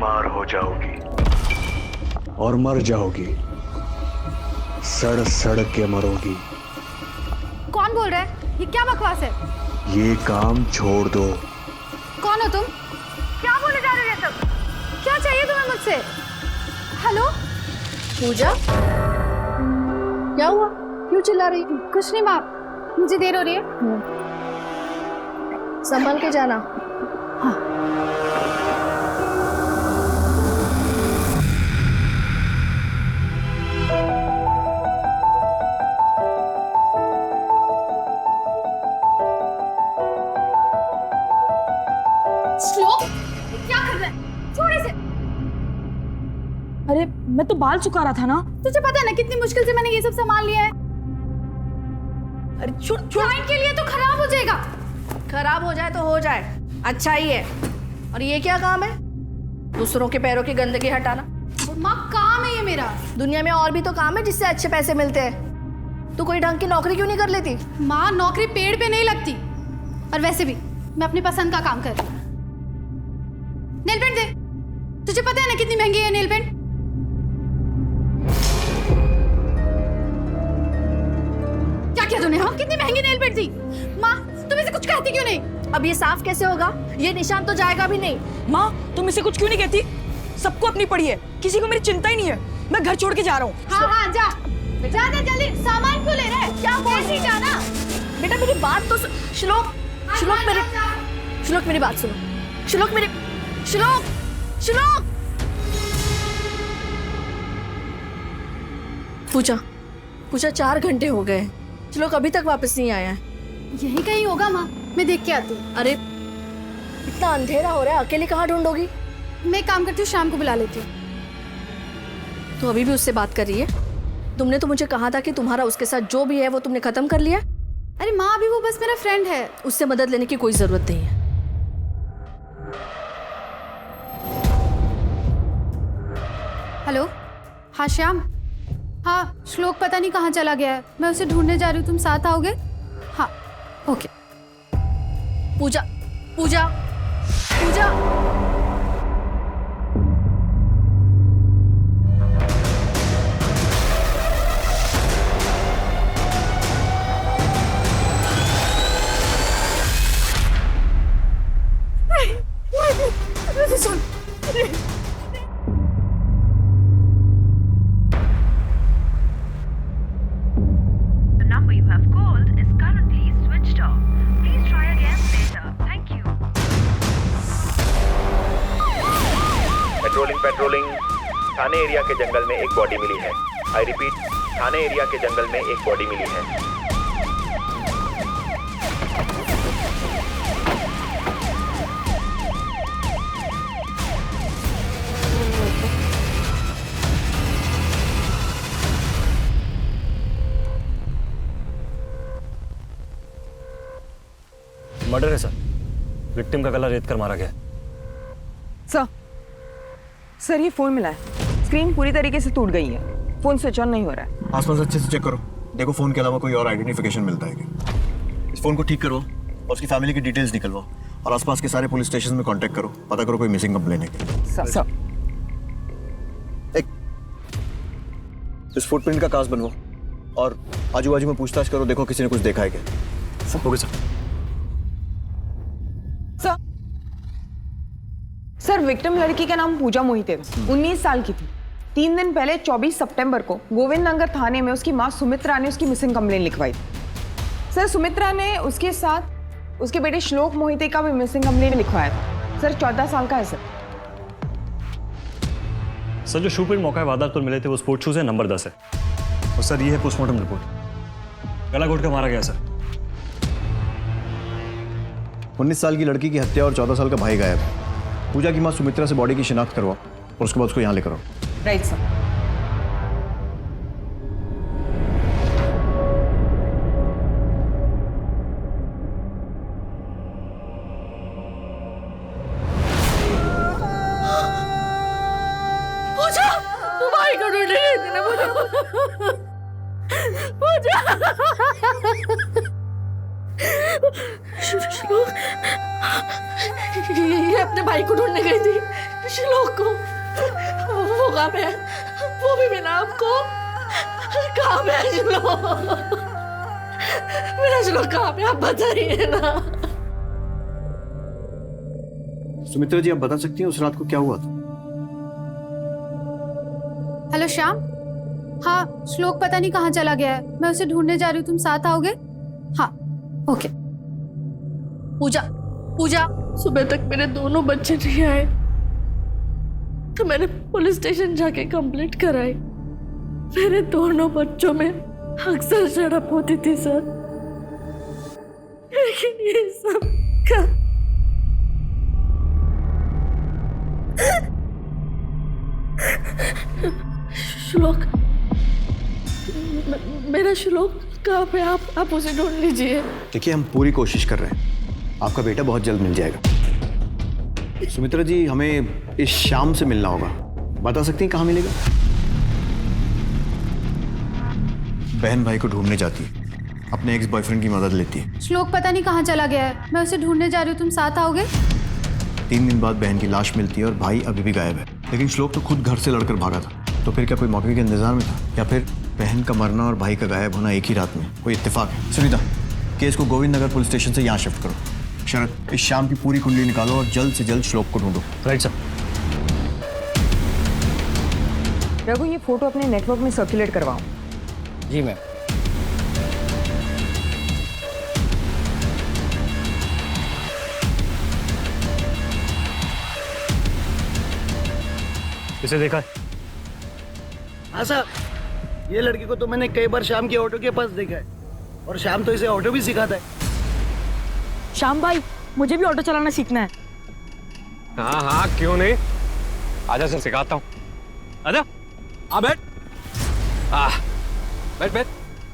बीमार हो जाओगी और मर जाओगी, सड़ सड़ के मरोगी। कौन बोल रहा है? ये क्या बकवास है? ये काम छोड़ दो। कौन हो तुम? क्या बोले जा रहे हो ये सब? क्या चाहिए तुम्हें मुझसे? हेलो पूजा, क्या हुआ? क्यों चिल्ला रही? कुछ नहीं माँ, मुझे देर हो रही है। संभल के जाना। हाँ। श्लोक, क्या कर रहा है? छोड़ इसे। अरे मैं तो बाल सुखा रहा था ना। तुझे पता है ना कितनी मुश्किल से मैंने ये सब संभाल लिया है। अरे छोड़। क्लाइंट के लिए तो खराब हो जाएगा। खराब हो जाए तो हो जाए, अच्छा ही है। और ये क्या काम है? दूसरों के पैरों की गंदगी हटाना। माँ काम है ये मेरा। दुनिया में और भी तो काम है जिससे अच्छे पैसे मिलते हैं। तू कोई ढंग की नौकरी क्यों नहीं कर लेती? माँ नौकरी पेड़ पे नहीं लगती। और वैसे भी मैं अपनी पसंद का काम कर रही हूँ। नेल पेंट दे। तुझे पता है ना कितनी महंगी है नेल पेंट? क्या किया तूने? हाँ कितनी महंगी नेल पेंट थी। माँ तुम इसे कुछ कहती क्यों नहीं? अब ये साफ कैसे होगा? ये निशान तो जाएगा भी नहीं। माँ तुम इसे कुछ क्यों नहीं कहती? सबको अपनी पड़ी है, किसी को मेरी चिंता ही नहीं है। मैं घर छोड़ के जा रहा हूँ। हाँ हाँ जा जा जा जल्दी। सामान क्यों ले रहा है? क्या बोल रही जाना? बेटा मेरी बात तो श्लोक, श्लोक मेरी, श्लोक मेरी बात सुनो। श्लोक मेरी, श्लोक, श्लोक। पूजा, पूजा 4 घंटे हो गए, श्लोक अभी तक वापस नहीं आया है। यही कहीं होगा माँ, मैं देख के आती हूँ। अरे इतना अंधेरा हो रहा है, अकेले कहाँ ढूंढोगी? मैं एक काम करती हूँ, शाम को बुला लेती हूँ। तो अभी भी उससे बात कर रही है? तुमने तो मुझे कहा था कि तुम्हारा उसके साथ जो भी है वो तुमने खत्म कर लिया। अरे माँ अभी वो बस मेरा फ्रेंड है। उससे मदद लेने की कोई जरूरत नहीं है। हेलो, हाँ श्याम। हाँ श्लोक पता नहीं कहाँ चला गया है, मैं उसे ढूंढने जा रही हूँ। तुम साथ आओगे? हाँ ओके। पूजा, पूजा, पूजा। सुन The number you have called is currently switched off. Please try again later. Thank you. Patrolling Thane area के जंगल में एक बॉडी मिली है। आई रिपीट, थाने एरिया के जंगल में एक बॉडी मिली है। मर्डर है सर। विक्टिम का गला रेत कर मारा गया। सर ये फोन मिला है, स्क्रीन पूरी तरीके से टूट गई है, फोन स्विच ऑन नहीं हो रहा है। आसपास अच्छे से चेक करो, देखो फोन के अलावा कोई और आइडेंटिफिकेशन मिलता है क्या। इस फोन को ठीक करो और उसकी फैमिली की डिटेल्स निकलवाओ और आसपास के सारे पुलिस स्टेशन में कांटेक्ट करो, पता करो कोई मिसिंग कंप्लेन है क्या। सर एक इस फुटप्रिंट का कास्ट बनवाओ और आजू बाजू में पूछताछ करो, देखो किसी ने कुछ देखा है क्या। Okay sir. सर विक्टिम लड़की का नाम पूजा मोहिते था, 19 साल की थी। 3 दिन पहले 24 सितंबर को गोविंद नगर थाने में उसकी माँ सुमित्रा ने उसकी मिसिंग कंप्लेन लिखवाई थी। सर सुमित्रा ने उसके साथ उसके बेटे श्लोक मोहिते का भी मिसिंग कंप्लेन लिखवाया था। सर 14 साल का है सर। सर जो शू प्रिंट मौका वारदात पर मिले थे वो स्पोर्ट शूज है, नंबर 10 है। और सर ये है पोस्टमार्टम रिपोर्ट। गला घोट कर मारा गया सर। 19 साल की लड़की की हत्या और 14 साल का भाई गायब है। पूजा की माँ सुमित्रा से बॉडी की शिनाख्त करवाओ और उसके बाद उसको यहाँ लेकर आओ। Right sir. पूजा, तू भाई को ढूंढने गई थी ना पूजा। श्लोक, ये अपने भाई को ढूंढने गई थी। श्लोक को वो कहाँ पे है? वो भी बिना आपको कहाँ पे है श्लोक? मेरा श्लोक कहाँ पे? आप बताइए ना। सुमित्रा जी, आप बता सकती हैं उस रात को क्या हुआ था? हेलो श्याम। हाँ, श्लोक पता नहीं कहाँ चला गया है, मैं उसे ढूंढने जा रही हूँ, तुम साथ आओगे? हाँ, ओके। पूजा पूजा, सुबह तक मेरे दोनों बच्चे नहीं आए तो मैंने पुलिस स्टेशन जाके कंप्लेंट कराई। मेरे दोनों बच्चों में अक्सर झड़प होती थी सर, लेकिन ये सब का श्लोक, मेरा श्लोक कहाँ पे? आप उसे ढूंढ लीजिए। देखिए, हम पूरी कोशिश कर रहे हैं, आपका बेटा बहुत जल्द मिल जाएगा। सुमित्रा जी, हमें इस शाम से मिलना होगा, बता सकती हैं कहाँ मिलेगा? बहन भाई को ढूंढने जाती है, अपने एक्स बॉयफ्रेंड की मदद लेती है। श्लोक पता नहीं कहाँ चला गया है, मैं उसे ढूंढने जा रही हूँ, तुम साथ आओगे? 3 दिन बाद बहन की लाश मिलती है और भाई अभी भी गायब है। लेकिन श्लोक तो खुद घर से लड़कर भागा था, तो फिर क्या कोई मौके के इंतजार में था, या फिर बहन का मरना और भाई का गायब होना एक ही रात में कोई इत्तेफाक है? सुनीता, केस को गोविंद नगर पुलिस स्टेशन से यहाँ शिफ्ट करो। शरद, इस शाम की पूरी कुंडली निकालो और जल्द से जल्द श्लोक को ढूंढो। Right sir. रघु, ये फोटो अपने नेटवर्क में सर्कुलेट करवाओ। जी मैम। इसे देखा है? हाँ साहब, ये लड़की को तो मैंने कई बार शाम के ऑटो के पास देखा है, और शाम तो इसे ऑटो भी सिखाता है। श्याम भाई, मुझे भी ऑटो चलाना सीखना है। हाँ हाँ, क्यों नहीं, आजा सर सिखाता हूँ। आजा, आ बैठ। बैठ बैठ।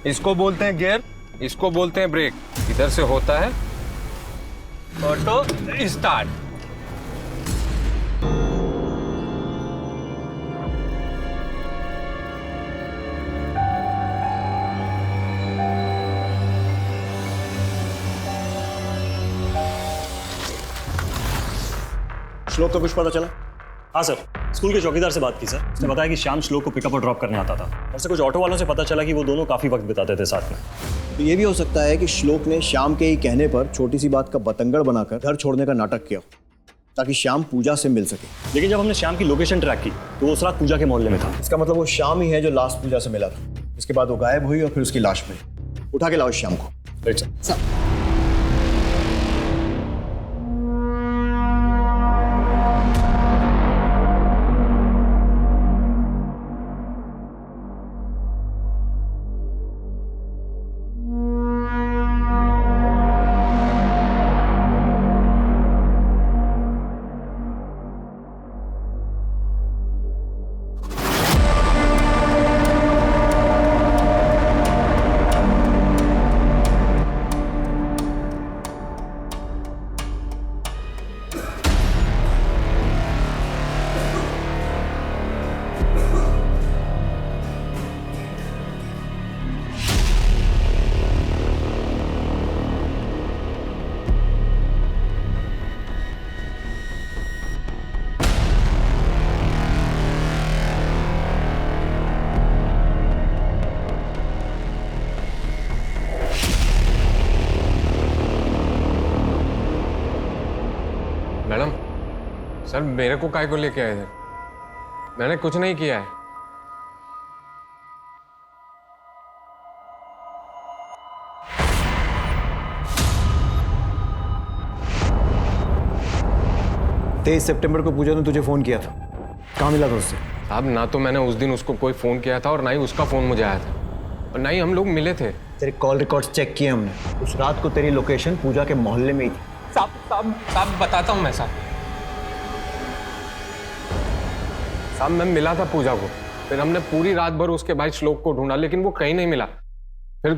इसको बोलते हैं गियर, इसको बोलते हैं ब्रेक। इधर से होता है ऑटो स्टार्ट। श्लोक का कुछ पता चला? हाँ सर, स्कूल के चौकीदार से बात की सर, उसने बताया कि श्याम श्लोक को पिकअप और ड्रॉप करने आता था। और से कुछ ऑटो वालों से पता चला कि वो दोनों काफी वक्त बिताते थे साथ में। तो ये भी हो सकता है कि श्लोक ने श्याम के ही कहने पर छोटी सी बात का बतंगड़ बनाकर घर छोड़ने का नाटक किया, ताकि श्याम पूजा से मिल सके। लेकिन जब हमने श्याम की लोकेशन ट्रैक की तो वो उस रात पूजा के मोहल्ले में था। इसका मतलब वो श्याम ही है जो लास्ट पूजा से मिला था। इसके बाद वो गायब हुई और फिर उसकी लाश मिली। उठा के लाओ इस श्याम को। Right sir. मैडम, सर मेरे को काय को लेके आए थे? मैंने कुछ नहीं किया है। तेईस सितंबर को पूजा ने तुझे फोन किया था, कहाँ मिला था उससे? साहब, ना तो मैंने उस दिन उसको कोई फोन किया था और ना ही उसका फोन मुझे आया था, और ना ही हम लोग मिले थे। तेरे कॉल रिकॉर्ड्स चेक किए हमने, उस रात को तेरी लोकेशन पूजा के मोहल्ले में ही थी। साहब बताता हूँ मैं। साहब मैं मिला था पूजा को, फिर हमने पूरी रात भर उसके भाई श्लोक को ढूंढा, लेकिन वो कहीं नहीं मिला। फिर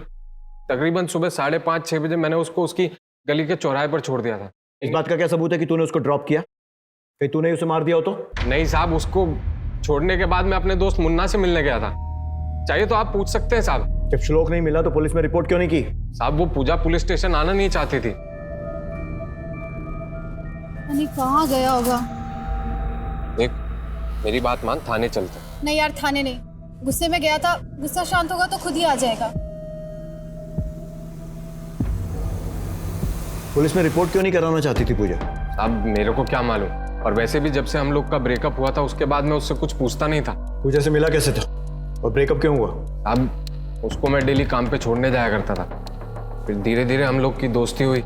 तकरीबन सुबह 5:30-6 बजे मैंने उसको उसकी गली के चौराहे पर छोड़ दिया था। इस बात का क्या सबूत है कि तूने उसको ड्रॉप किया? कहीं तूने उसे मार दिया हो तो? नहीं साहब, उसको छोड़ने के बाद मैं अपने दोस्त मुन्ना से मिलने गया था। चाहिए तो आप पूछ सकते हैं साहब। जब श्लोक नहीं मिला तो पुलिस में रिपोर्ट क्यों नहीं की? साहब वो पूजा पुलिस स्टेशन आना नहीं चाहती थी। कहाँ गया होगा? देख, मेरी बात मान, थाने चलते हैं। नहीं यार, थाने नहीं। गुस्से में गया था, गुस्सा शांत होगा तो खुद ही आ जाएगा। पुलिस में रिपोर्ट क्यों नहीं कराना चाहती थी पूजा? अब मेरे को क्या मालूम, और वैसे भी जब से हम लोग का ब्रेकअप हुआ था उसके बाद मैं उससे कुछ पूछता नहीं था। पूजा से मिला कैसे था और ब्रेकअप क्यों हुआ? अब उसको मैं डेली काम पे छोड़ने जाया करता था, फिर धीरे धीरे हम लोग की दोस्ती हुई,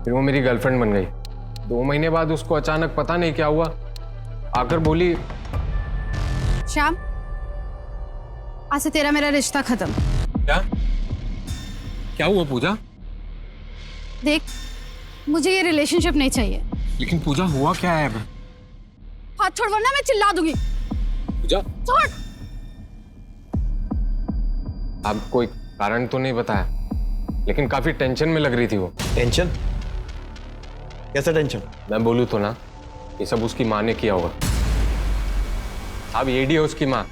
फिर वो मेरी गर्लफ्रेंड बन गई। 2 महीने बाद उसको अचानक पता नहीं क्या हुआ, आकर बोली, श्याम, आज से तेरा मेरा रिश्ता खत्म। क्या हुआ पूजा? देख, मुझे ये रिलेशनशिप नहीं चाहिए। लेकिन पूजा हुआ क्या है? अब हाथ छोड़ वरना मैं चिल्ला दूंगी। पूजा, छोड़। अब कोई कारण तो नहीं बताया, लेकिन काफी टेंशन में लग रही थी वो। टेंशन? कैसा टेंशन? मैं बोलूँ तो ना, ये सब उसकी माँ ने किया होगा। अब एडी है उसकी माँ,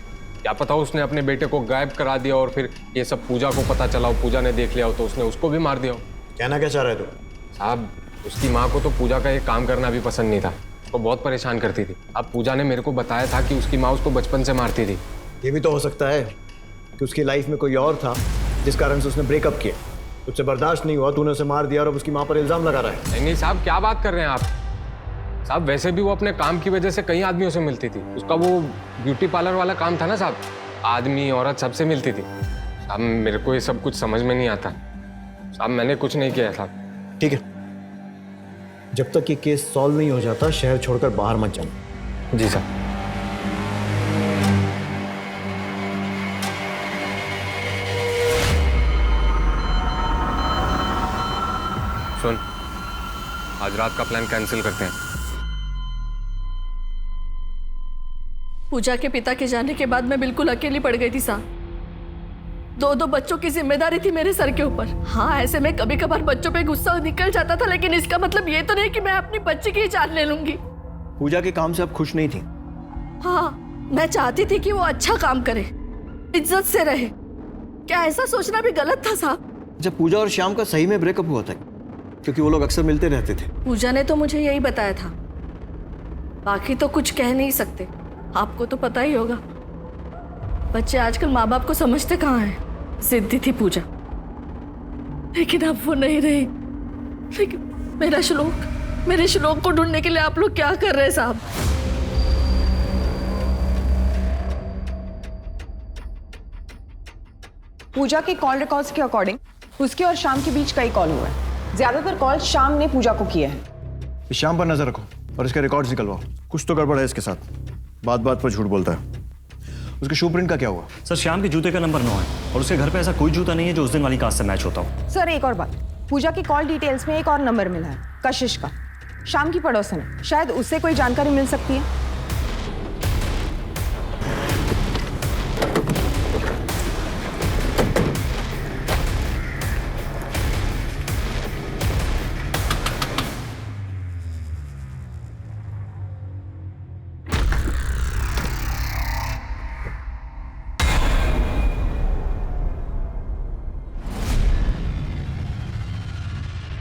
क्या पता उसने अपने बेटे को गायब करा दिया और फिर ये सब पूजा को पता चला हो, पूजा ने देख लिया हो तो उसने उसको भी मार दिया हो। कहना क्या चाह रहे तू? साहब, उसकी माँ को तो पूजा का ये काम करना भी पसंद नहीं था, उसको बहुत परेशान करती थी। अब पूजा ने मेरे को बताया था कि उसकी माँ उसको बचपन से मारती थी। ये भी तो हो सकता है कि उसकी लाइफ में कोई और था जिस कारण से उसने ब्रेकअप किया, उससे बर्दाश्त नहीं हुआ, तूने उसे मार दिया और अब उसकी माँ पर इल्जाम लगा रहा है। नहीं साहब, क्या बात कर रहे हैं आप? साहब, वैसे भी वो अपने काम की वजह से कई आदमियों से मिलती थी। उसका वो ब्यूटी पार्लर वाला काम था ना साहब, आदमी औरत सबसे मिलती थी। साहब, मेरे को ये सब कुछ समझ में नहीं आता। साहब, मैंने कुछ नहीं किया साहब। ठीक है, जब तक ये केस सॉल्व नहीं हो जाता शहर छोड़कर बाहर मत जाना। जी साहब। सुन, आज रात का प्लान कैंसिल करते हैं। पूजा के पिता के जाने के बाद मैं बिल्कुल अकेली पड़ गई थी साहब। 2 बच्चों की जिम्मेदारी थी मेरे सर के ऊपर। हाँ, ऐसे में कभी कभार बच्चों पे गुस्सा निकल जाता था, लेकिन इसका मतलब ये तो नहीं कि मैं अपनी बच्ची की जान ले लूंगी। पूजा के काम से आप खुश नहीं थी? हाँ, मैं चाहती थी कि वो अच्छा काम करे, इज्जत से रहे। क्या ऐसा सोचना भी गलत था साहब? जब पूजा और श्याम का सही में ब्रेकअप हुआ था, क्योंकि वो लोग अक्सर मिलते रहते थे। पूजा ने तो मुझे यही बताया था, बाकी तो कुछ कह नहीं सकते। आपको तो पता ही होगा, बच्चे आजकल माँ बाप को समझते कहाँ हैं। जिद्दी थी पूजा, लेकिन अब वो नहीं रही। लेकिन मेरे श्लोक को ढूंढने के लिए आप लोग क्या कर रहे हैं साहब? पूजा के कॉल रिकॉर्ड्स के अकॉर्डिंग उसके और शाम के बीच कई कॉल हुए हैं। ज्यादातर कॉल शाम ने पूजा को किए हैं। इस शाम पर नजर रखो और इसके रिकॉर्ड्स निकलवाओ। कुछ तो गड़बड़ है इसके साथ, बात बात पर झूठ बोलता है। उसके शू प्रिंट का क्या हुआ? सर, श्याम के जूते का नंबर 9 है और उसके घर पे ऐसा कोई जूता नहीं है जो उस दिन वाली कार से मैच होता हो। सर, एक और बात, पूजा की कॉल डिटेल्स में एक और नंबर मिला है, कशिश का, शाम की पड़ोसन है। शायद उससे कोई जानकारी मिल सकती है।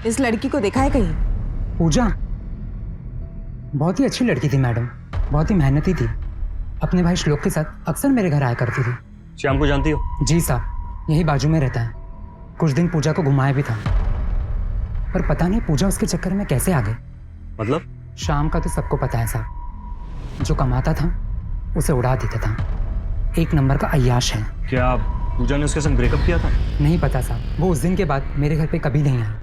इस लड़की को देखा है कहीं? पूजा बहुत ही अच्छी लड़की थी मैडम, बहुत ही मेहनती थी। अपने भाई श्लोक के साथ अक्सर मेरे घर आया करती थी। श्याम को जानती हो? जी साहब, यही बाजू में रहता है। कुछ दिन पूजा को घुमाया भी था, पर पता नहीं पूजा उसके चक्कर में कैसे आ गई। मतलब? शाम का तो सबको पता है साहब, जो कमाता था उसे उड़ा देता था। 1 नंबर का अय्याश है। क्या पूजा ने उसके संग ब्रेकअप किया था? नहीं पता साहब, वो उस दिन के बाद मेरे घर पे कभी नहीं आया।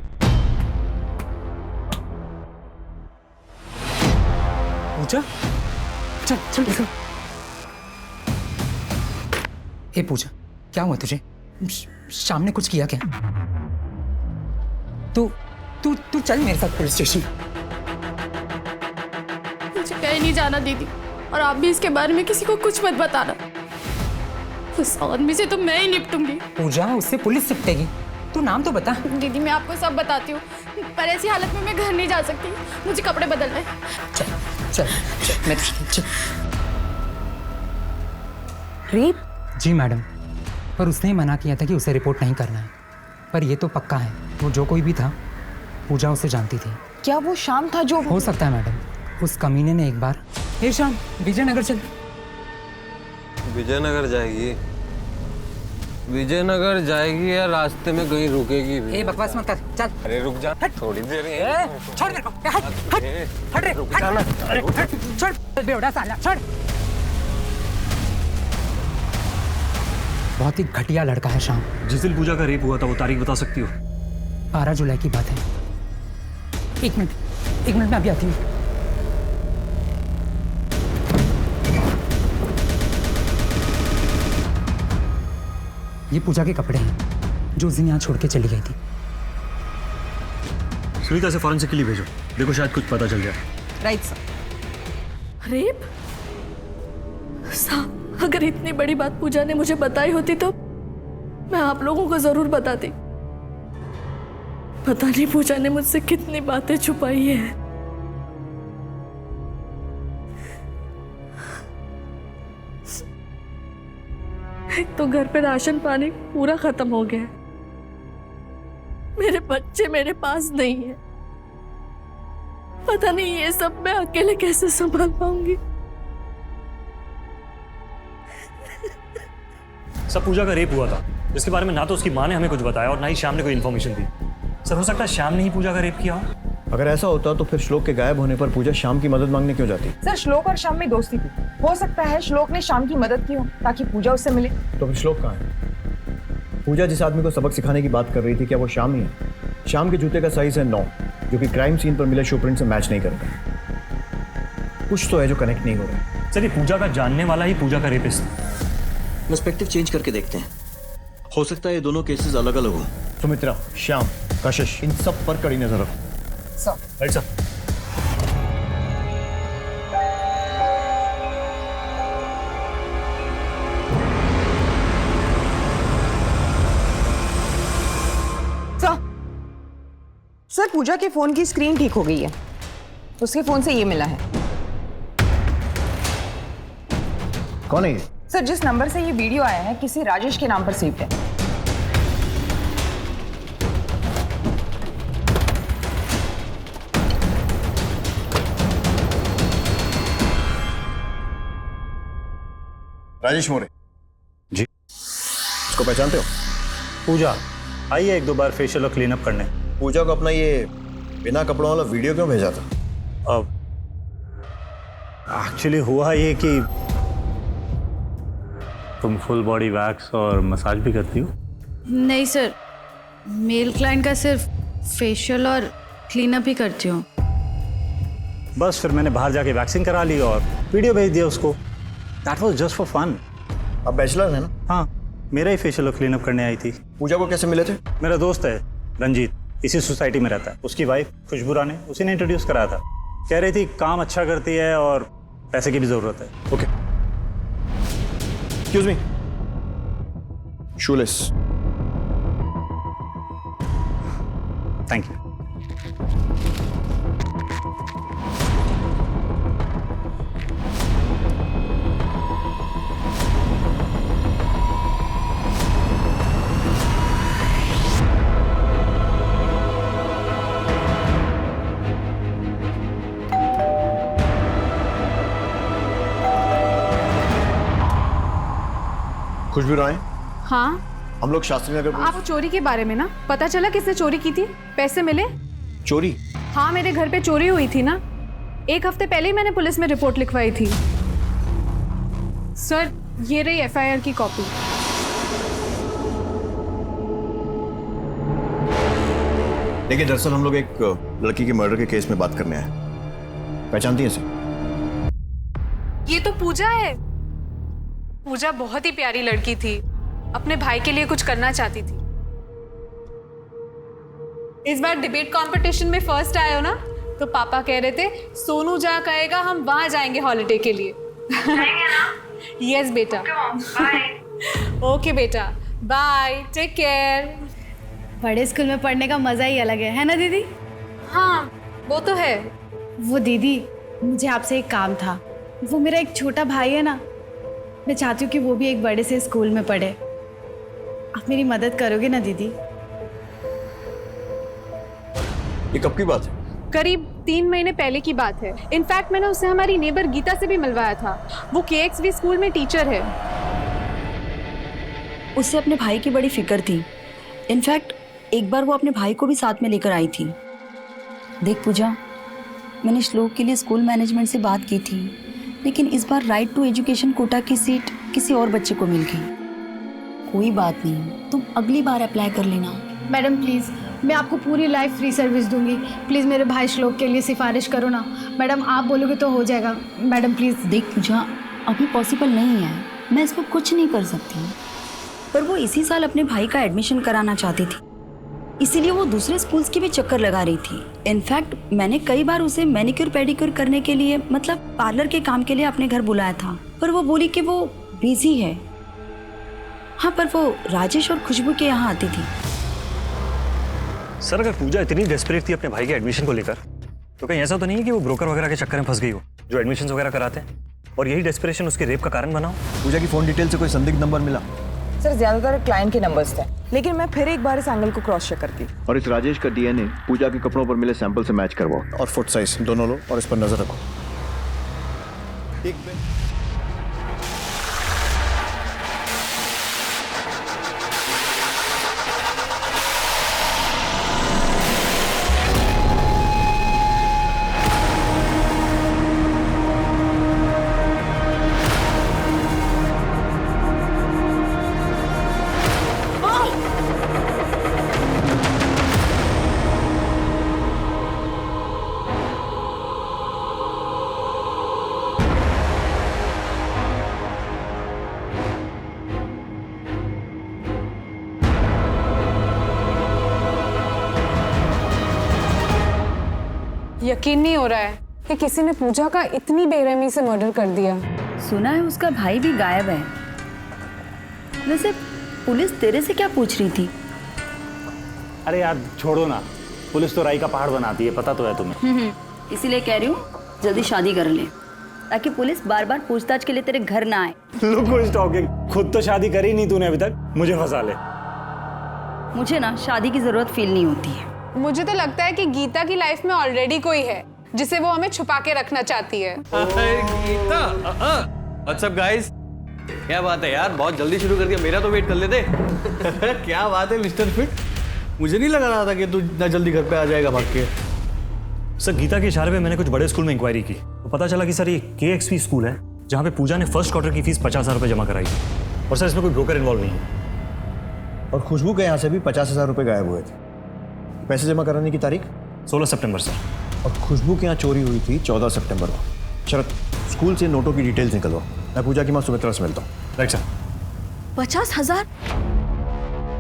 पूजा, चल चल देखो। ए पूजा, क्या हुआ तुझे? शाम ने कुछ किया क्या? तू तू तू चल मेरे साथ पुलिस स्टेशन। मुझे कहीं नहीं जाना दीदी, और आप भी इसके बारे में किसी को कुछ मत बताना। उस आदमी से तो मैं ही निपटूंगी। पूजा, उससे पुलिस निपटेगी। तू नाम तो बता। दीदी, मैं आपको सब बताती हूँ, पर ऐसी हालत में मैं घर नहीं जा सकती। मुझे कपड़े बदलने। चल चल चल, मैं चल। रेप? जी मैडम, पर उसने ही मना किया था कि उसे रिपोर्ट नहीं करना है। पर ये तो पक्का है, वो जो कोई भी था, पूजा उसे जानती थी। क्या वो शाम था जो? हो सकता है मैडम, उस कमीने ने एक बार हे शाम विजयनगर चल। विजयनगर जाएगी? विजयनगर जाएगी या रास्ते में कहीं रुकेगी भी? ए बकवास मत कर, चल। अरे रुक जा थोड़ी देर। छोड़ मेरे को, हट रे, हट, छोड़ बेवड़ा साला, छोड़। बहुत ही घटिया लड़का है शाम। जिस दिन पूजा का रेप हुआ था वो तारीख बता सकती हो? 12 जुलाई की बात है। एक मिनट मैं अभी आती हूँ। ये पूजा के कपड़े हैं जो उस दिन यहाँ छोड़ के चली गई थी। सुनीता से फॉरेंसिक के लिए भेजो, देखो शायद कुछ पता चल जाए। Right sir. रेप? साहब, अगर इतनी बड़ी बात पूजा ने मुझे बताई होती तो मैं आप लोगों को जरूर बताती। पता नहीं पूजा ने मुझसे कितनी बातें छुपाई है। एक तो घर पे राशन पानी पूरा खत्म हो गया है, मेरे बच्चे मेरे पास नहीं है। पता नहीं ये सब मैं अकेले कैसे संभाल पाऊंगी। सब पूजा का रेप हुआ था, जिसके बारे में ना तो उसकी माँ ने हमें कुछ बताया और ना ही श्याम ने कोई इन्फॉर्मेशन दी। सर, हो सकता है श्याम ने ही पूजा का रेप किया हो। अगर ऐसा होता तो फिर श्लोक के गायब होने पर पूजा श्याम की मदद मांगने क्यों जाती? सर, श्लोक और श्याम में दोस्ती थी। हो सकता है श्लोक ने श्याम की मदद की हो ताकि पूजा उससे मिले। तो फिर श्लोक कहाँ है? पूजा जिस आदमी को सबक सिखाने की बात कर रही थी, क्या वो श्याम ही है? श्याम के जूते का साइज है 9, जो कि क्राइम सीन पर मिले शूप्रिंट से मैच नहीं करता। कुछ तो है जो कनेक्ट नहीं हो रहा। सर, ये पूजा का जानने वाला ही पूजा का रेपिस्ट। पर्सपेक्टिव चेंज करके देखते हैं, हो सकता है ये दोनों केसेस अलग अलग हो। सुमित्रा, श्याम, कशिश, इन सब पर कड़ी नजर रखो। Right sir. सर, पूजा के फोन की स्क्रीन ठीक हो गई है। उसके फोन से ये मिला है। कौन है ये? सर, जिस नंबर से ये वीडियो आया है किसी राजेश के नाम पर सेव्ड है। राजेश मोरे जी। उसको पहचानते हो? पूजा आई है एक दो बार फेशियल और क्लीनअप करने। पूजा को अपना ये बिना कपड़ों वाला वीडियो क्यों भेजा था? अब एक्चुअली हुआ ये कि तुम फुल बॉडी वैक्स और मसाज भी करती हो? नहीं सर, मेल क्लाइंट का सिर्फ फेशियल और क्लीनअप ही करती हूँ। बस फिर मैंने बाहर जाके वैक्सिंग करा ली और वीडियो भेज दिया उसको। That was just for fun. अब बैचलर है ना? हाँ, मेरा ही फेशियल और क्लीनअप करने आई थी। पूजा को कैसे मिले थे? मेरा दोस्त है रंजीत, इसी सोसाइटी में रहता है। उसकी वाइफ खुशबू रानी, उसी ने इंट्रोड्यूस कराया था। कह रही थी काम अच्छा करती है और पैसे की भी जरूरत है। Okay, excuse me, shoelace. Thank you. Khushboo Rani, हाँ, हम लोग शास्त्री नगर आप चोरी के बारे में ना, पता चला किसने चोरी की थी? पैसे मिले? चोरी? हाँ, मेरे घर पे चोरी हुई थी ना। 1 हफ्ते पहले ही मैंने पुलिस में रिपोर्ट लिखवाई थी। सर, ये रही एफआईआर की कॉपी। देखिए, दरअसल हम लोग एक लड़की के मर्डर के केस में बात करने आए। पहचानती हैं इसे? ये तो पूजा है। पूजा बहुत ही प्यारी लड़की थी, अपने भाई के लिए कुछ करना चाहती थी। इस बार डिबेट कंपटीशन में फर्स्ट आए हो ना, तो पापा कह रहे थे सोनू जहाँ कहेगा हम वहां जाएंगे हॉलिडे के लिए। यस बेटा। ओके बेटा, बाय, टेक केयर। बड़े स्कूल में पढ़ने का मजा ही अलग है ना दीदी? हाँ, वो तो है। वो दीदी, मुझे आपसे एक काम था। वो मेरा एक छोटा भाई है ना, मैं चाहती हूँ कि वो भी एक बड़े से स्कूल में पढ़े। आप मेरी मदद करोगे ना दीदी? ये कब की बात है? करीब 3 महीने पहले की बात है। इनफैक्ट मैंने उसे हमारी नेबर गीता से भी मिलवाया था। वो KXV स्कूल में टीचर है। उससे अपने भाई की बड़ी फिक्र थी। इनफैक्ट एक बार वो अपने भाई को भी साथ में लेकर आई थी। देख पूजा, मैंने श्लोक के लिए स्कूल मैनेजमेंट से बात की थी, लेकिन इस बार राइट टू एजुकेशन कोटा की सीट किसी और बच्चे को मिल गई। कोई बात नहीं, तुम अगली बार अप्लाई कर लेना। मैडम प्लीज़, मैं आपको पूरी लाइफ फ्री सर्विस दूंगी। प्लीज़ मेरे भाई श्लोक के लिए सिफारिश करो ना। मैडम आप बोलोगे तो हो जाएगा। Madam please. देख पूजा, अभी पॉसिबल नहीं है, मैं इस पर कुछ नहीं कर सकती, पर वो इसी साल अपने भाई का एडमिशन कराना चाहती थी, इसीलिए वो दूसरे स्कूल्स की भी चक्कर लगा रही थी। इनफैक्ट मैंने कई बार उसे मैनिक्योर पेडिक्योर करने के लिए, मतलब पार्लर के काम के लिए अपने घर बुलाया था, पर वो बोली कि वो बिजी है। हाँ, पर वो राजेश और खुशबू के यहाँ आती थी। सर, अगर पूजा इतनी डेस्परेट थी अपने भाई के एडमिशन को लेकर, तो कहीं ऐसा तो नहीं है कि वो ब्रोकर वगैरह के चक्कर में फंस गई हो, जो एडमिशन वगैरह कराते हैं, और यही डेस्परेशन उसके रेप का कारण बना हो? पूजा की फ़ोन डिटेल से कोई संदिग्ध नंबर मिला? सर ज़्यादातर क्लाइंट के नंबर्स थे, लेकिन मैं फिर एक बार इस एंगल को क्रॉस चेक करती हूँ। और इस राजेश का DNA पूजा के कपड़ों पर मिले सैंपल से मैच करवाओ, और फुट साइज दोनों लो और इस पर नजर रखो। यकीन नहीं हो रहा है कि किसी ने पूजा का इतनी बेरहमी से मर्डर कर दिया। सुना है उसका भाई भी गायब है। वैसे पुलिस तेरे से क्या पूछ रही थी? अरे यार छोड़ो ना, पुलिस तो राई का पहाड़ बनाती है, पता तो है तुम्हें। इसीलिए कह रही हूँ जल्दी शादी कर ले, ताकि पुलिस बार बार पूछताछ के लिए तेरे घर ना आए। Look who is talking। खुद तो शादी करी नहीं तूने अभी तक, मुझे फंसा ले। मुझे ना शादी की जरूरत फील नहीं होती है। मुझे तो लगता है कि गीता की लाइफ में ऑलरेडी कोई है जिसे वो हमें छुपा के रखना चाहती है। Geeta, what's up guys? क्या बात है यार, बहुत जल्दी शुरू कर दिया, मेरा तो वेट कर लेते। क्या बात है मिस्टर फिट, मुझे नहीं लगा रहा था कि तू इतना जल्दी घर पे आ जाएगा भाग के। सर, गीता के इशारे पे मैंने कुछ बड़े स्कूल में इंक्वायरी की, तो पता चला कि सर ये KXV स्कूल है, जहाँ पे पूजा ने फर्स्ट क्वार्टर की फीस 50,000 रुपये जमा कराई थी, और सर इसमें कोई ब्रोकर इन्वॉल्व नहीं है। और खुशबू के यहाँ से भी 50,000 रुपये गायब हुए थे। पैसे जमा कराने की तारीख 16 सितंबर सर। और खुशबू के यहाँ चोरी हुई थी 14 सितंबर को। शरद, स्कूल से नोटों की डिटेल्स निकलवाओ, मैं पूजा की माँ सुमित्रा से मिलता हूँ। Right sir. 50,000?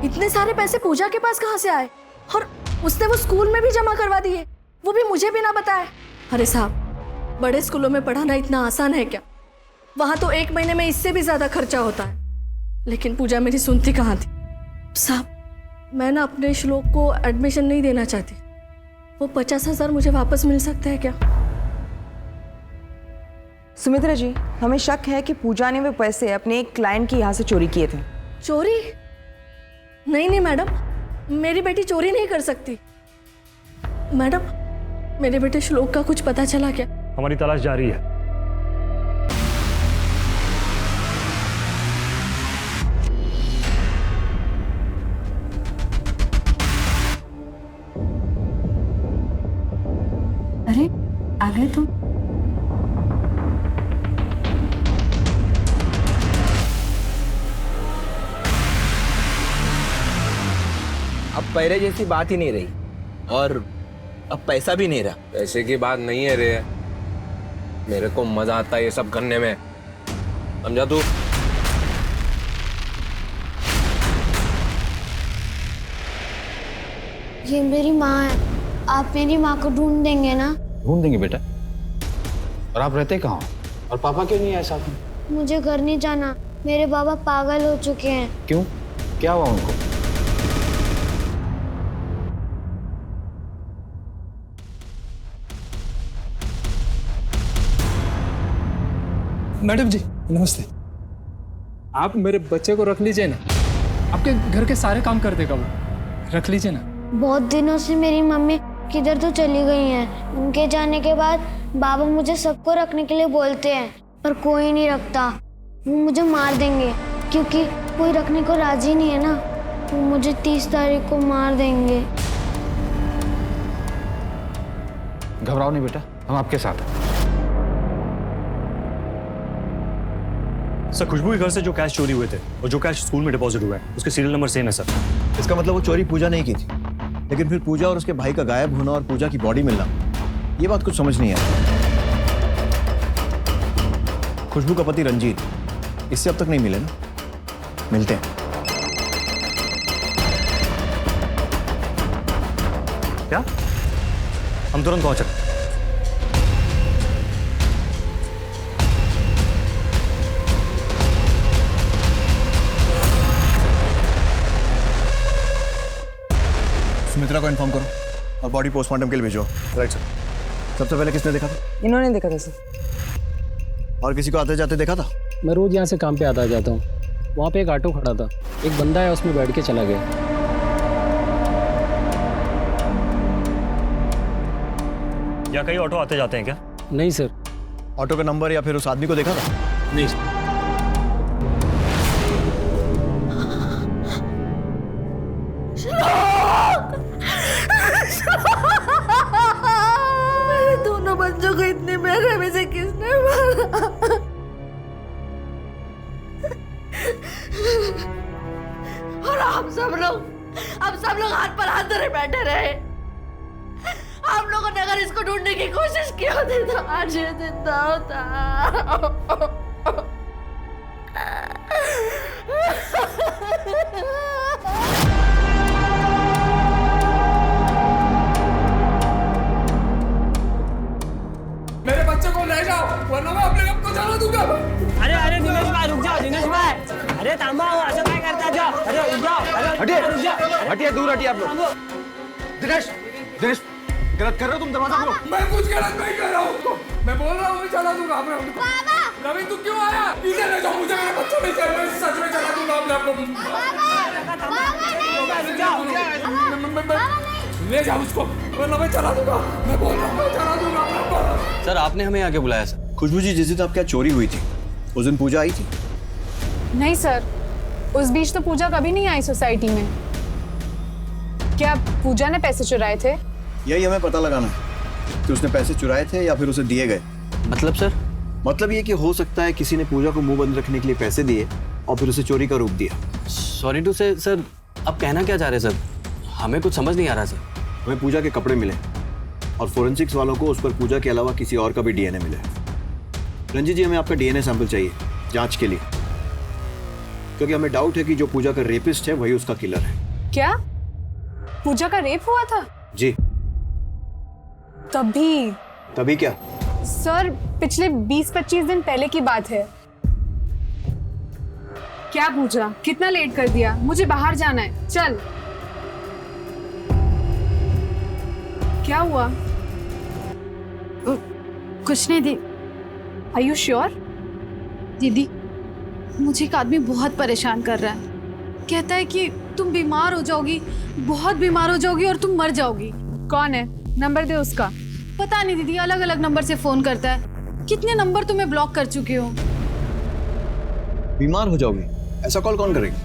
इतने सारे पैसे पूजा के पास कहाँ से आए? और उसने वो स्कूल में भी जमा करवा दिए, वो भी मुझे भी ना बताया। अरे साहब, बड़े स्कूलों में पढ़ाना इतना आसान है क्या? वहाँ तो 1 महीने में इससे भी ज़्यादा खर्चा होता है। लेकिन पूजा मेरी सुनती कहाँ थी। साहब, मैं ना अपने श्लोक को एडमिशन नहीं देना चाहती। वो 50,000 मुझे वापस मिल सकता है क्या? सुमित्रा जी, हमें शक है कि पूजा ने वे पैसे अपने एक क्लाइंट के यहाँ से चोरी किए थे। चोरी? नहीं मैडम, मेरी बेटी चोरी नहीं कर सकती। मैडम, मेरे बेटे श्लोक का कुछ पता चला क्या? हमारी तलाश जारी है। अरे आ गए तुम। अब पहले जैसी बात ही नहीं रही, और अब पैसा भी नहीं रहा। पैसे की बात नहीं है रे, मेरे को मजा आता है ये सब करने में, समझा तू? ये मेरी माँ है, आप मेरी माँ को ढूंढ देंगे ना? ढूंढ देंगे बेटा। और आप रहते कहाँ? और पापा क्यों नहीं आए साथ में? मुझे घर नहीं जाना, मेरे बाबा पागल हो चुके हैं। क्यों, क्या हुआ उनको? मैडम जी नमस्ते। आप मेरे बच्चे को रख लीजिए ना, आपके घर के सारे काम कर देगा वो, रख लीजिए ना। बहुत दिनों से मेरी मम्मी किधर तो चली गई हैं। उनके जाने के बाद बाबा मुझे सबको रखने के लिए बोलते हैं, पर कोई नहीं रखता। वो मुझे मार देंगे क्योंकि कोई रखने को राजी नहीं है ना। वो मुझे 30 तारीख को मार देंगे। घबराओ नहीं बेटा, हम आपके साथ हैं। सर खुशबू के घर से जो कैश चोरी हुए थे और जो कैश स्कूल में डिपॉजिट हुआ है उसके सीरियल नंबर सेम है सर। इसका मतलब वो चोरी पूजा नहीं की थी, लेकिन फिर पूजा और उसके भाई का गायब होना और पूजा की बॉडी मिलना, ये बात कुछ समझ नहीं आई। खुशबू का पति रंजीत, इससे अब तक नहीं मिले ना? मिलते हैं। क्या? हम तुरंत पहुंच रहे हैं। सुमित्रा को इन्फॉर्म करो और बॉडी पोस्टमार्टम के लिए भेजो। Right sir. सबसे पहले किसने देखा था? इन्होंने देखा था सर। और किसी को आते जाते देखा था? मैं रोज यहाँ से काम पे आता जाता हूँ। वहाँ पे एक ऑटो खड़ा था, एक बंदा है उसमें बैठ के चला गया। या कई ऑटो आते जाते हैं क्या? नहीं सर। ऑटो का नंबर या फिर उस आदमी को देखा था? नहीं सर। मेरे दोनों बच्चों को इतने महंगे में से किसने मारा? और हम सब लोग हाथ पर हाथ धरे बैठे रहे। आप लोगों ने अगर इसको ढूंढने की कोशिश की होती तो आज ये जिंदा होता। मेरे बच्चे को ले जाओ वरना मैं अपने आप को जाना दूंगा। अरे दिनेश भाई रुक जाओ, दिनेश भाई। अरे थांबा, असं काय करता? जाओ, अरे रुक जाओ, हटिए, रुक जाओ। हटिए, दूर हटिए आप लोग। दिनेश, दिनेश, गलत कर रहे हो तुम, दरवाजा खोलो। मैं कुछ गलत नहीं कर रहा हूँ, मैं बोल रहा हूँ मैं चला दूंगा अपने आप को। रवि तू क्यों आया? इसे ले जाओ, मुझे मेरे बच्चों नहीं चाहिए, मैं सच में चला दूंगा अपने आप को। ले जाओ उसको वरना मैं चला दूंगा, मैं बोल रहा हूँ मैं चला दूंगा अपने आप को। सर आपने हमें आगे बुलाया सर। खुशबू जी, जिस दिन आपके यहाँ चोरी हुई थी उस दिन पूजा आई थी? नहीं सर, उस बीच तो पूजा कभी नहीं आई सोसाइटी में। क्या पूजा ने पैसे चुराए थे? यही हमें पता लगाना है कि उसने पैसे चुराए थे या फिर उसे दिए गए। मतलब सर? मतलब ये कि हो सकता है किसी ने पूजा को मुंह बंद रखने के लिए पैसे दिए और फिर उसे चोरी का रूप दिया। सॉरी टू से सर, आप कहना क्या चाह रहे हैं सर? हमें कुछ समझ नहीं आ रहा सर। हमें पूजा के कपड़े मिले और फोरेंसिक्स वालों को उस पर पूजा के अलावा किसी और का भी डीएनए मिला है। रंजीत जी, हमें आपका डीएनए सैंपल चाहिए जांच के लिए, क्योंकि हमें डाउट है कि जो पूजा का रेपिस्ट है वही उसका किलर है। क्या पूजा का रेप हुआ था? जी। तभी क्या? सर पिछले 20-25 दिन पहले की बात है। क्या पूजा, कितना लेट कर दिया? मुझे बाहर जाना है, चल। क्या हुआ? कुछ नहीं दी। Are you sure? दीदी, मुझे एक आदमी बहुत परेशान कर रहा है। कहता है कि तुम बीमार हो जाओगी, बहुत बीमार हो जाओगी और तुम मर जाओगी। कौन है? नंबर दे उसका। पता नहीं दीदी, अलग अलग नंबर से फोन करता है। कितने नंबर तुम्हें ब्लॉक कर चुकी हो। बीमार हो जाओगी? ऐसा कॉल कौन करेगी?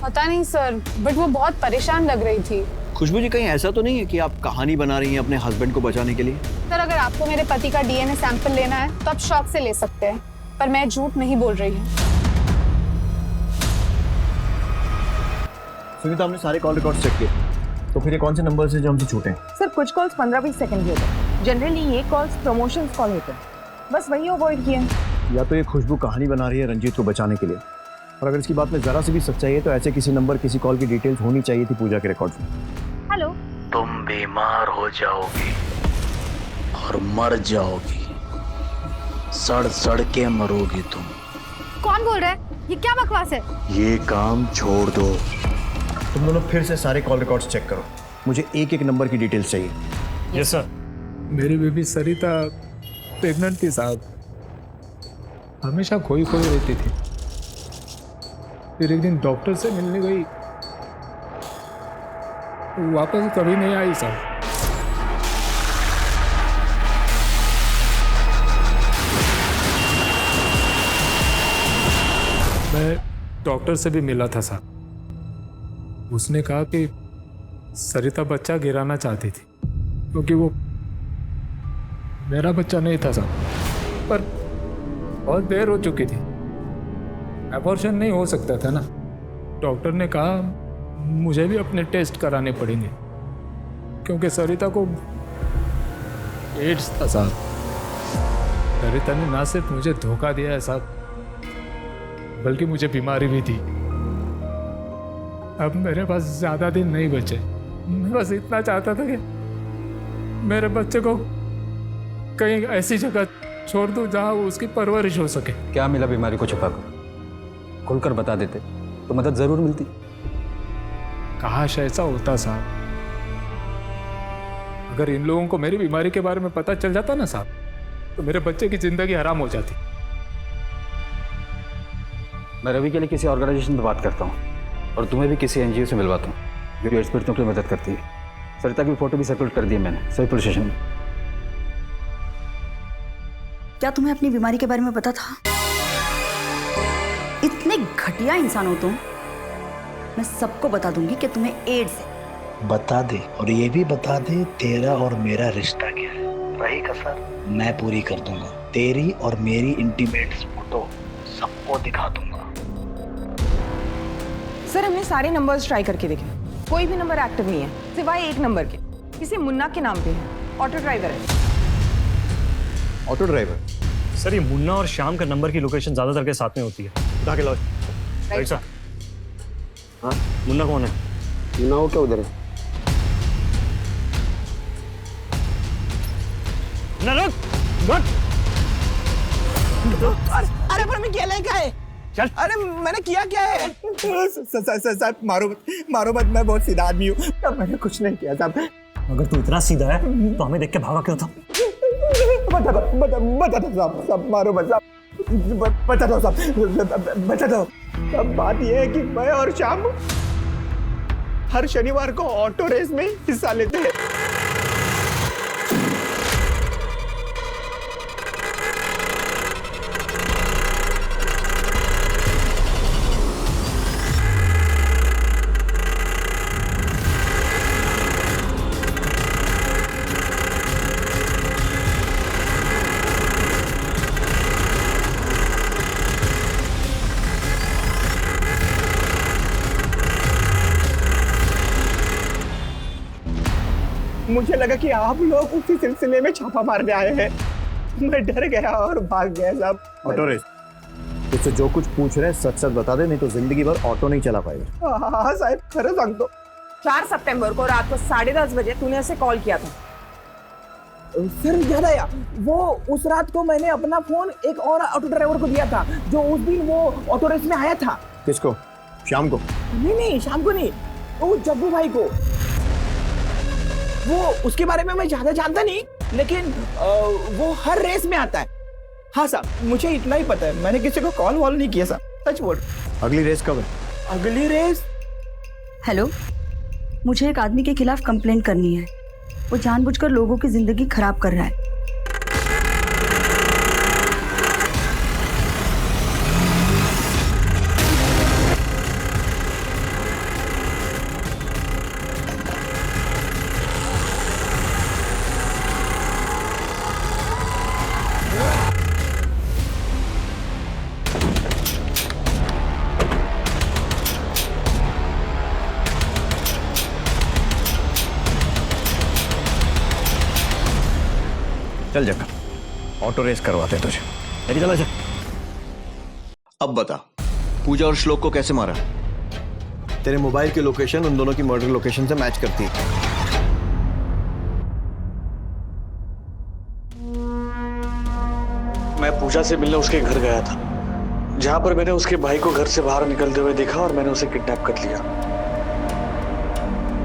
पता नहीं सर, बट वो बहुत परेशान लग रही थी। खुशबू जी, कहीं ऐसा तो नहीं है कि आप कहानी बना रही हैं अपने हस्बैंड को बचाने के लिए? सर अगर आपको मेरे पति का डीएनए सैंपल लेना है तो आप शौक से ले सकते हैं, पर मैं झूठ नहीं बोल रही हूँ। सुनीता, हमने सारे कॉल रिकॉर्ड चेक किए, तो फिर ये कौन से नंबर से जो हमसे छूटे? सर कुछ कॉल्स 15-20 सेकंड के होते हैं। जनरली ये कॉल्स प्रमोशन कॉल होते हैं, बस वही अवॉइड किए। या तो ये खुशबू कहानी बना रही है रंजीत को बचाने के लिए, और अगर इसकी बात में जरा सी भी सच्चाई है तो ऐसे किसी नंबर, किसी कॉल की डिटेल्स होनी चाहिए थी पूजा के रिकॉर्ड में। हेलो। तुम बीमार हो जाओगी और मर जाओगी, सड़ सड़ के मरोगी तुम। कौन बोल रहा है? ये क्या बकवास है? ये काम छोड़ दो। तुम दोनों फिर से सारे कॉल रिकॉर्ड्स चेक करो, मुझे एक एक नंबर की डिटेल्स चाहिए। Yes sir. मेरी बेबी सरिता प्रेग्नेंट थी साहब, हमेशा खोई खोई रहती थी। फिर एक दिन डॉक्टर से मिलने गई, वापस कभी नहीं आई साहब। मैं डॉक्टर से भी मिला था साहब। उसने कहा कि सरिता बच्चा गिराना चाहती थी क्योंकि वो मेरा बच्चा नहीं था साहब, पर बहुत देर हो चुकी थी, अबॉर्शन नहीं हो सकता था ना। डॉक्टर ने कहा मुझे भी अपने टेस्ट कराने पड़ेंगे क्योंकि सरिता को एड्स था साहब। सरिता ने ना सिर्फ मुझे धोखा दिया है साहब, बल्कि मुझे बीमारी भी थी। अब मेरे पास ज्यादा दिन नहीं बचे। मैं बस इतना चाहता था कि मेरे बच्चे को कहीं ऐसी जगह छोड़ दूं जहां उसकी परवरिश हो सके। क्या मिला बीमारी को छुपाकर? खुलकर बता देते तो मदद जरूर मिलती। काश ऐसा होता साहब। अगर इन लोगों को मेरी बीमारी के बारे में पता चल जाता ना साहब, तो मेरे बच्चे की जिंदगी हराम हो जाती। मैं रवि के लिए किसी ऑर्गेनाइजेशन में बात करता हूँ और तुम्हें भी किसी एनजीओ से मिलवाता हूँ जो एड्स पीड़ितों की मदद करती है। सरिता की फोटो भी सर्कुलेट कर दी है मैंने सभी पुलिस स्टेशन में। क्या तुम्हें अपनी बीमारी के बारे में पता था? इतने घटिया इंसान हो तुम। मैं सबको बता दूंगी कि तुम्हें एड्स है। बता दे, और ये भी बता दे तेरा और मेरा रिश्ता क्या है। रही कसर मैं पूरी कर दूंगा। तेरी और मेरी इंटीमेट फोटो सबको दिखा दूंगा। सर हमने सारे नंबर्स ट्राई करके देखे, कोई भी नंबर एक्टिव नहीं है सिवाय एक नंबर के। किसी मुन्ना के नाम पे है, ऑटो ड्राइवर है। Auto driver? सर ये मुन्ना और श्याम का नंबर की लोकेशन ज्यादातर के साथ में होती है। उठा के लाओ। Right sir. हाँ मुन्ना कौन है? मुन्ना वो क्या उधर है? ना रुक अरे पर मैं क्या लेकर है? चल। अरे मैंने किया क्या है? साहब मारो मत, मैं बहुत सीधा आदमी हूँ। मैंने कुछ नहीं किया साहब। अगर तू इतना सीधा है तो हमें देख के भागा क्यों था? बता दो साहब, मारो मत साहब, बता दो साहब, बता दो। अब बात यह है कि मैं और श्याम हर शनिवार को ऑटो रेस में हिस्सा लेते हैं। मुझे लगा कि आप लोग उसी सिलसिले में छापा मारने आए हैं। मैं डर गया और भाग गया साहब। Auto race? तुझसे जो कुछ पूछ रहे हैं सच सच बता दे, नहीं तो जिंदगी भर ऑटो नहीं चला पाएगा। हाँ साहब खरं सांगतो। 4 सितंबर को रात को 10:30 बजे तूने ऐसे कॉल किया था। सर याद आया, वो उस रात को मैंने अपना फोन एक और ऑटो ड्राइवर को दिया था जो उस दिन वो ऑटो रेस में आया था। किसको? शाम को? नहीं शाम को नहीं, वो जब्बू भाई को। वो उसके बारे में मैं ज्यादा जानता नहीं, लेकिन वो हर रेस में आता है। हाँ साहब मुझे इतना ही पता है, मैंने किसी को कॉल वॉल नहीं किया साहब, सच बोल। अगली रेस कब है? अगली रेस? हेलो, मुझे एक आदमी के खिलाफ कंप्लेंट करनी है। वो जानबूझकर लोगों की जिंदगी खराब कर रहा है। चल जक्का, ऑटो रेस करवाते तुझे। मेरी चला जा। अब बता, पूजा और श्लोक को कैसे मारा? तेरे मोबाइल की लोकेशन उन दोनों की मर्डर लोकेशन से मैच करती है। मैं पूजा से मिलने उसके घर गया था, जहां पर मैंने उसके भाई को घर से बाहर निकलते हुए देखा और मैंने उसे किडनैप कर लिया।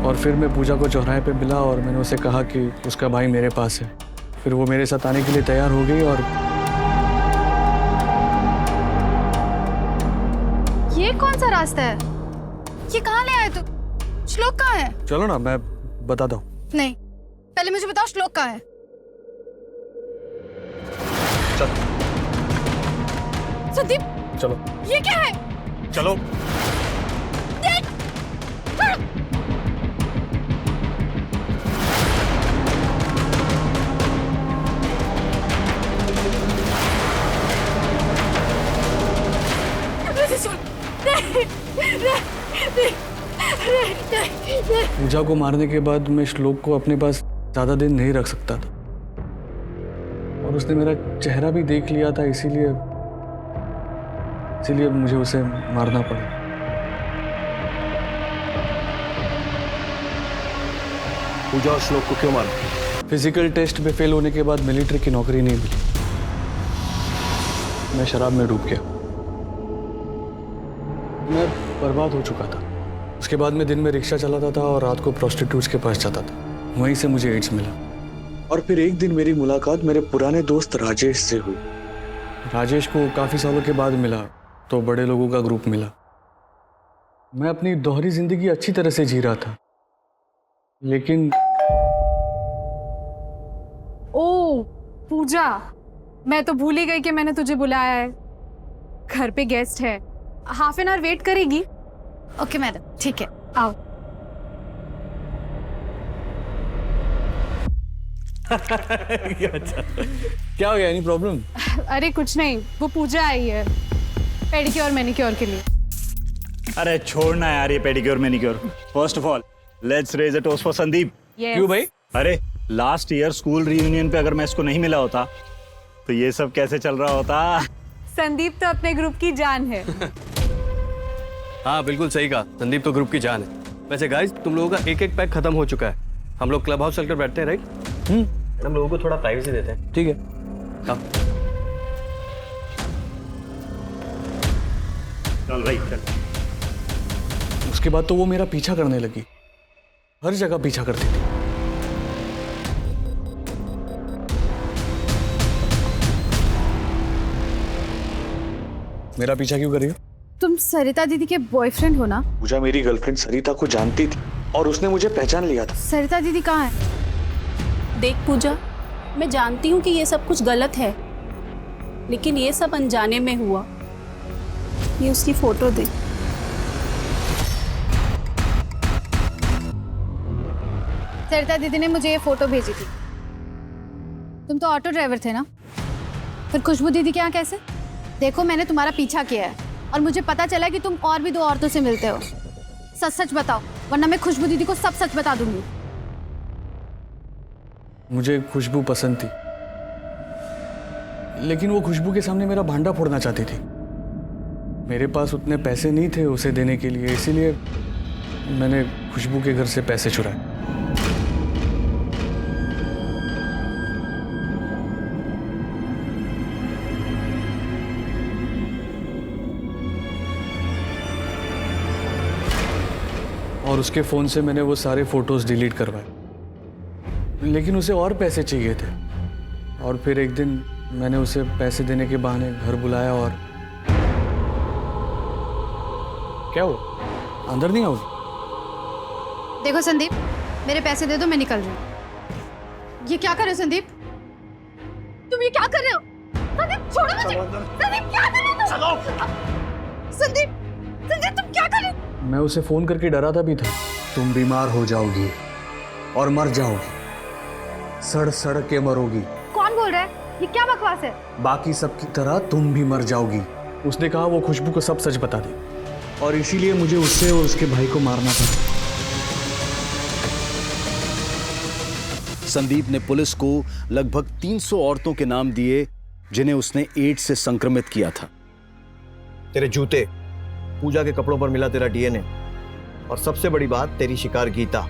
और फिर मैं पूजा को चौराहे पे मिला और मैंने उसे कहा कि उसका भाई मेरे पास है। फिर वो मेरे साथ आने के लिए तैयार हो गई। और ये कौन सा रास्ता है? ये कहाँ ले आए तू? श्लोक कहाँ है? चलो ना मैं बताता हूँ। नहीं, पहले मुझे बताओ श्लोक कहाँ है? चल। संदीप, चलो। ये क्या है? चलो। पूजा को मारने के बाद मैं श्लोक को अपने पास ज्यादा दिन नहीं रख सकता था, और उसने मेरा चेहरा भी देख लिया था, इसीलिए मुझे उसे मारना पड़ा। पूजा और श्लोक को क्यों मारा? फिजिकल टेस्ट में फेल होने के बाद मिलिट्री की नौकरी नहीं मिली। मैं शराब में डूब गया, मैं बर्बाद हो चुका था। उसके बाद मैं दिन में रिक्शा चलाता था और रात को प्रोस्टिट्यूट्स के पास जाता था। वहीं से मुझे एड्स मिला, और फिर एक दिन मेरी मुलाकात मेरे पुराने दोस्त राजेश से हुई। राजेश को काफी सालों के बाद मिला तो बड़े लोगों का ग्रुप मिला। मैं अपनी दोहरी जिंदगी अच्छी तरह से जी रहा था, लेकिन ओ पूजा, मैं तो भूल ही गई कि मैंने तुझे बुलाया है। घर पे गेस्ट है, हाफ एन आवर वेट करेगी? ओके मैडम, ठीक है, आओ। अच्छा, क्या हो गया? Any problem? अरे कुछ नहीं, वो पूजा आई है पेडिक्योर मैनिक्योर के लिए। अरे छोड़ना यार ये pedicure manicure. First of all let's raise a toast for Sandeep. क्यों भाई? अरे लास्ट ईयर स्कूल रियूनियन पे अगर मैं इसको नहीं मिला होता तो ये सब कैसे चल रहा होता। संदीप तो अपने ग्रुप की जान है। हाँ बिल्कुल सही कहा, संदीप तो ग्रुप की जान है। वैसे गाइस, तुम लोगों का एक पैक खत्म हो चुका है। हम लोग क्लब हाउस चलकर बैठते हैं, राइट? हम लोगों को थोड़ा प्राइवेसी देते हैं। ठीक है, हाँ। चल राइट चल। उसके बाद तो वो मेरा पीछा करने लगी, हर जगह पीछा करती थी। मेरा पीछा क्यों कर रही हो? तुम सरिता दीदी के बॉयफ्रेंड हो ना? पूजा मेरी गर्लफ्रेंड सरिता को जानती थी और उसने मुझे पहचान लिया था। सरिता दीदी कहाँ है? देख पूजा, मैं जानती हूँ कि ये सब कुछ गलत है, लेकिन ये सब अनजाने में हुआ। ये उसकी फोटो दे। सरिता दीदी ने मुझे ये फोटो भेजी थी। तुम तो ऑटो ड्राइवर थे ना? फिर खुशबू दीदी के यहाँ कैसे? देखो, मैंने तुम्हारा पीछा किया है और मुझे पता चला कि तुम और भी 2 औरतों से मिलते हो। सच सच बताओ, वरना मैं खुशबू दीदी को सब सच बता दूंगी। मुझे खुशबू पसंद थी, लेकिन वो खुशबू के सामने मेरा भांडा फोड़ना चाहती थी। मेरे पास उतने पैसे नहीं थे उसे देने के लिए, इसीलिए मैंने खुशबू के घर से पैसे चुराए। और उसके फ़ोन से मैंने वो सारे फोटोज़ डिलीट करवाए, लेकिन उसे और पैसे चाहिए थे। और फिर एक दिन मैंने उसे पैसे देने के बहाने घर बुलाया और क्या हुआ? अंदर नहीं आओगे? देखो संदीप, मेरे पैसे दे दो, मैं निकल रही हूँ। ये क्या कर रहे हो संदीप? तुम ये क्या कर रहे हो? संदीप छोड़ो मुझे। संदीप क्या कर रहे हो? चलो। संदीप, संदीप तुम क्या कर रहे हो? मैं उसे फ़ोन करके डराता भी था। तुम बीमार हो जाओगी और मर जाओगी, सड़ सड़ के मरोगी। कौन बोल रहा है? ये क्या बकवास है? बाकी सबकी तरह तुम भी मर जाओगी। उसने कहा वो खुशबू को सब सच बता दे, और इसीलिए मुझे उससे और उसके भाई को मारना पड़ा। संदीप ने पुलिस को लगभग 300 औरतों के नाम दिए जिन्हें उसने एड्स से संक्रमित किया था। तेरे जूते, पूजा के कपड़ों पर मिला तेरा डीएनए, और सबसे बड़ी बात तेरी शिकार गीता,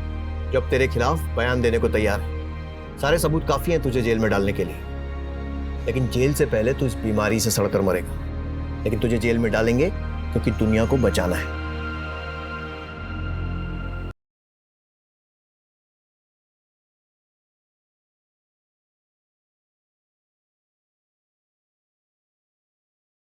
जो अब तेरे खिलाफ बयान देने को तैयार है। सारे सबूत काफी हैं तुझे जेल में डालने के लिए, लेकिन जेल से पहले तू इस बीमारी से सड़कर मरेगा। लेकिन तुझे जेल में डालेंगे क्योंकि दुनिया को बचाना है।